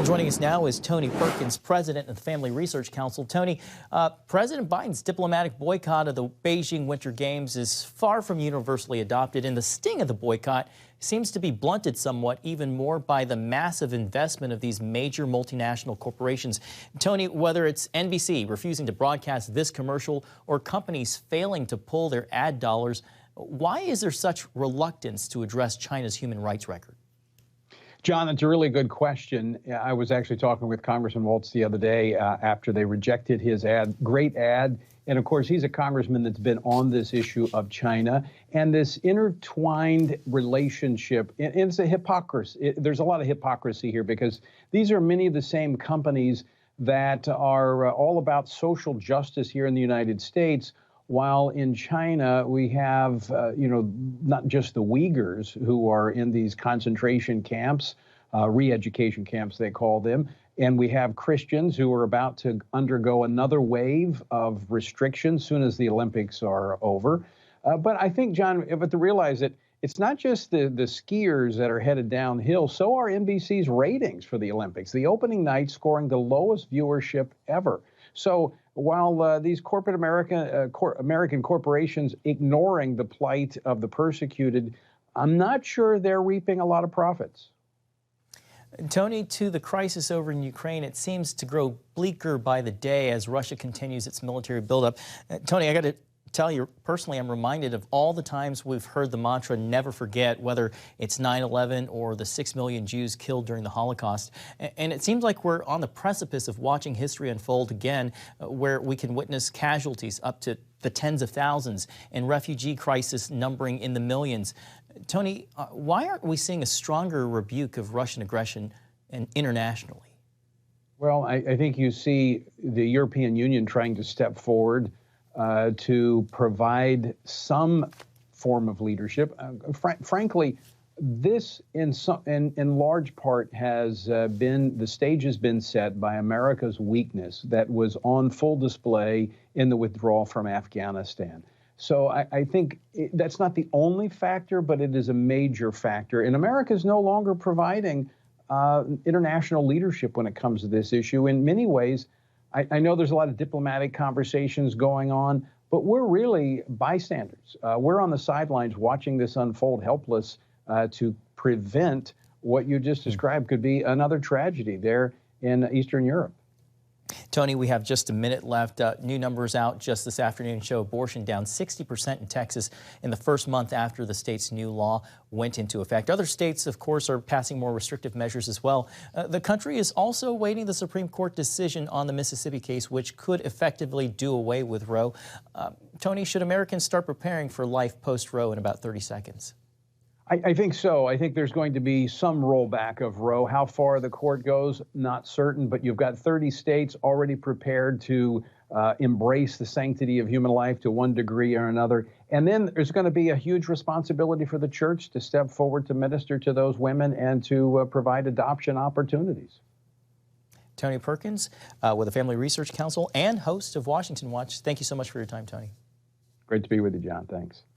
Well, joining us now is Tony Perkins, president of the Family Research Council. Tony, President Biden's diplomatic boycott of the Beijing Winter Games is far from universally adopted, and the sting of the boycott seems to be blunted somewhat even more by the massive investment of these major multinational corporations. Tony, whether it's NBC refusing to broadcast this commercial or companies failing to pull their ad dollars, why is there such reluctance to address China's human rights record? John, that's a really good question. I was actually talking with Congressman Waltz the other day after they rejected his ad. Great ad. And of course, he's a congressman that's been on this issue of China and this intertwined relationship. And it's a hypocrisy. There's a lot of hypocrisy here because these are many of the same companies that are all about social justice here in the United States. While in China, we have, not just the Uyghurs who are in these concentration camps, re-education camps, they call them, and we have Christians who are about to undergo another wave of restrictions soon as the Olympics are over. But I think, John, but to realize that it's not just the skiers that are headed downhill, so are NBC's ratings for the Olympics. The opening night scoring the lowest viewership ever. So while these corporate American corporations ignoring the plight of the persecuted, I'm not sure they're reaping a lot of profits. Tony, to the crisis over in Ukraine, it seems to grow bleaker by the day as Russia continues its military buildup. Tony, I got to tell you, personally, I'm reminded of all the times we've heard the mantra, never forget, whether it's 9/11 or the 6 million Jews killed during the Holocaust. And it seems like we're on the precipice of watching history unfold again, where we can witness casualties up to the tens of thousands and refugee crisis numbering in the millions. Tony, why aren't we seeing a stronger rebuke of Russian aggression internationally? Well, I think you see the European Union trying to step forward to provide some form of leadership. Frankly, this in large part has the stage has been set by America's weakness that was on full display in the withdrawal from Afghanistan. So I think that's not the only factor, but it is a major factor. And America is no longer providing international leadership when it comes to this issue. In many ways, I know there's a lot of diplomatic conversations going on, but we're really bystanders. We're on the sidelines watching this unfold, helpless to prevent what you just described could be another tragedy there in Eastern Europe. Tony, we have just a minute left. New numbers out just this afternoon show abortion down 60% in Texas in the first month after the state's new law went into effect. Other states, of course, are passing more restrictive measures as well. The country is also awaiting the Supreme Court decision on the Mississippi case, which could effectively do away with Roe. Tony, should Americans start preparing for life post-Roe in about 30 seconds? I think so. I think there's going to be some rollback of Roe. How far the court goes, not certain, but you've got 30 states already prepared to embrace the sanctity of human life to one degree or another. And then there's going to be a huge responsibility for the church to step forward to minister to those women and to provide adoption opportunities. Tony Perkins with the Family Research Council and host of Washington Watch. Thank you so much for your time, Tony. Great to be with you, John. Thanks.